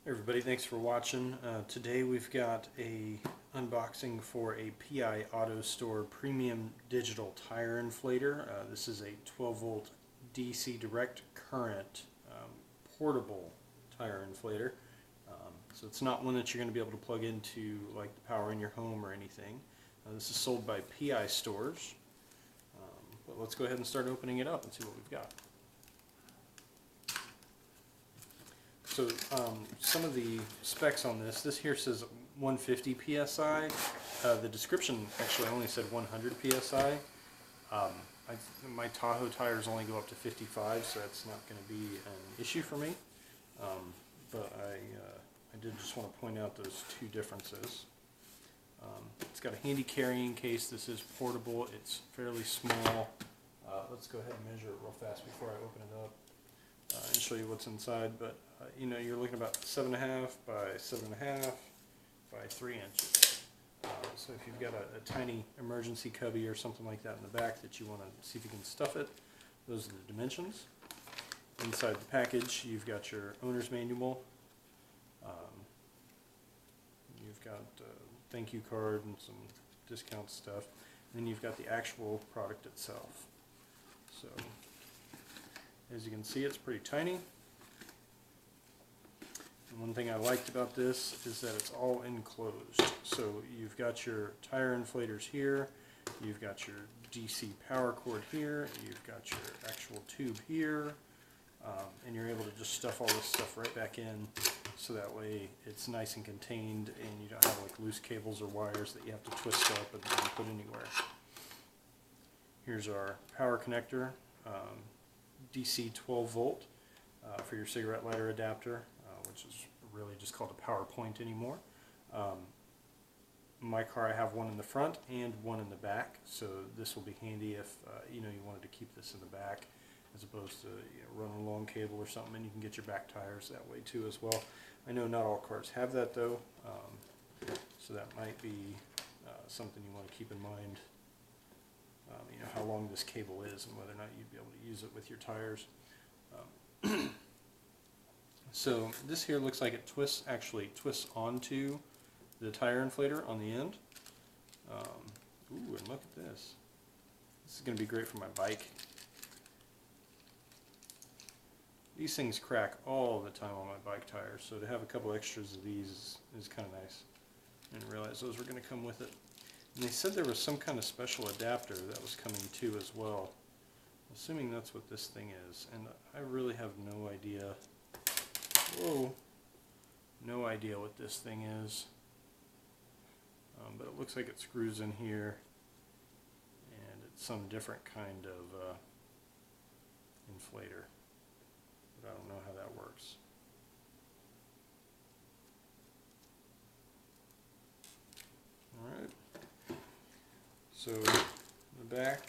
Everybody, thanks for watching. Today we've got a unboxing for a P.I.Stores premium digital tire inflator. This is a 12 volt DC direct current portable tire inflator. So it's not one that you're going to be able to plug into like the power in your home or anything. This is sold by P.I.Stores. But let's go ahead and start opening it up and see what we've got. So some of the specs on this here says 150 psi. The description actually only said 100 psi. My Tahoe tires only go up to 55, so that's not going to be an issue for me. But I did just want to point out those two differences. It's got a handy carrying case. This is portable. It's fairly small. Let's go ahead and measure it real fast before I open it up and show you what's inside. But you know, you're looking about 7.5 by 7.5 by 3 inches. So if you've got a tiny emergency cubby or something like that in the back that you want to see if you can stuff it, those are the dimensions. Inside the package, you've got your owner's manual. You've got a thank you card and some discount stuff. And then you've got the actual product itself. So as you can see, it's pretty tiny. And one thing I liked about this is that it's all enclosed. So you've got your tire inflators here, you've got your DC power cord here, you've got your actual tube here, and you're able to just stuff all this stuff right back in, so that way it's nice and contained and you don't have like loose cables or wires that you have to twist up and put anywhere. Here's our power connector, DC 12 volt for your cigarette lighter adapter, which is really just called a power point anymore. In my car I have one in the front and one in the back, so this will be handy if you know, you wanted to keep this in the back as opposed to running a long cable or something, and you can get your back tires that way too as well. I know not all cars have that though, so that might be something you want to keep in mind. You know, how long this cable is and whether or not you'd be able to use it with your tires. So this here looks like it actually twists onto the tire inflator on the end. Ooh, and look at this. This is going to be great for my bike. These things crack all the time on my bike tires, so to have a couple extras of these is kind of nice. I didn't realize those were going to come with it. And they said there was some kind of special adapter that was coming too as well. Assuming that's what this thing is, and I really have no idea. Whoa, no idea what this thing is. But it looks like it screws in here, and it's some different kind of inflator. But I don't know how that works. Alright. So the back,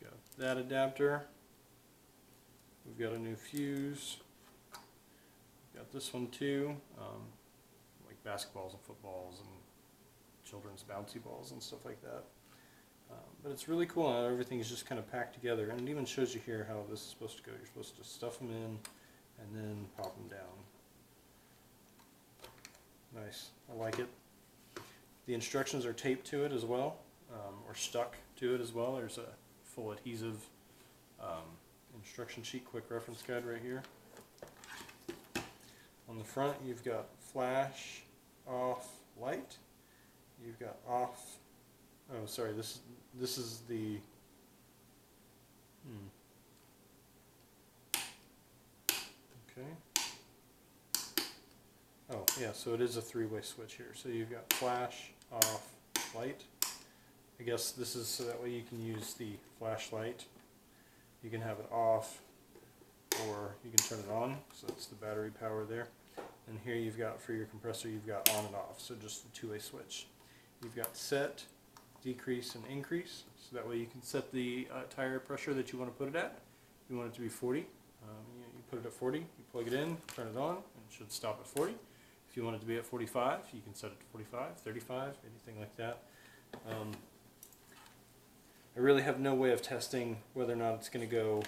got that adapter. We've got a new fuse. We've got this one too, like basketballs and footballs and children's bouncy balls and stuff like that. But it's really cool how everything is just kind of packed together, and it even shows you here how this is supposed to go. You're supposed to stuff them in and then pop them down. Nice, I like it. The instructions are taped to it as well, or stuck to it as well. There's a full adhesive instruction sheet, quick reference guide right here. On the front you've got flash, off, light. You've got off, oh sorry, this is the, okay. Oh yeah, so it is a three-way switch here. So you've got flash, off, light. I guess this is so that way you can use the flashlight. You can have it off, or you can turn it on, so that's the battery power there. And here you've got, for your compressor, you've got on and off, so just the two-way switch. You've got set, decrease, and increase, so that way you can set the tire pressure that you want to put it at. If you want it to be 40, you put it at 40, you plug it in, turn it on, and it should stop at 40. If you want it to be at 45, you can set it to 45, 35, anything like that. I really have no way of testing whether or not it's going to go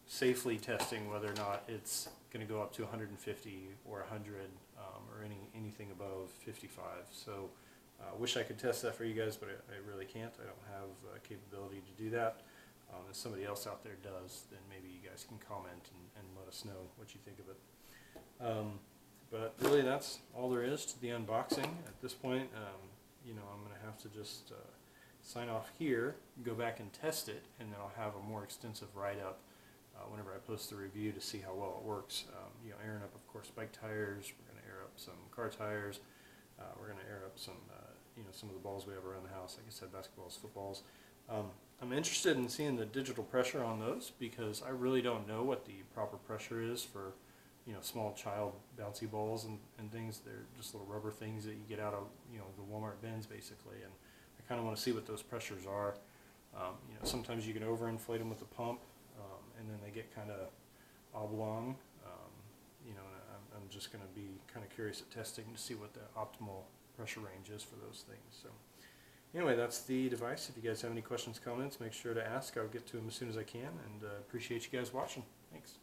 safely testing whether or not it's going to go up to 150 or 100 or anything above 55. So wish I could test that for you guys, but I really can't. I don't have capability to do that. If somebody else out there does, then maybe you guys can comment and let us know what you think of it. But really, that's all there is to the unboxing at this point. You know, I'm going to have to just sign off here, go back and test it, and then I'll have a more extensive write-up whenever I post the review to see how well it works. You know, airing up, of course, bike tires. We're going to air up some car tires. We're going to air up some, you know, some of the balls we have around the house. Like I said, basketballs, footballs. I'm interested in seeing the digital pressure on those because I really don't know what the proper pressure is for, you know, small child bouncy balls and things. They're just little rubber things that you get out of, you know, the Walmart bins basically. And I kind of want to see what those pressures are. You know, sometimes you can overinflate them with the pump, and then they get kind of oblong. You know, and I'm just going to be kind of curious at testing to see what the optimal pressure range is for those things. So anyway, that's the device. If you guys have any questions, comments, make sure to ask. I'll get to them as soon as I can, and appreciate you guys watching. Thanks.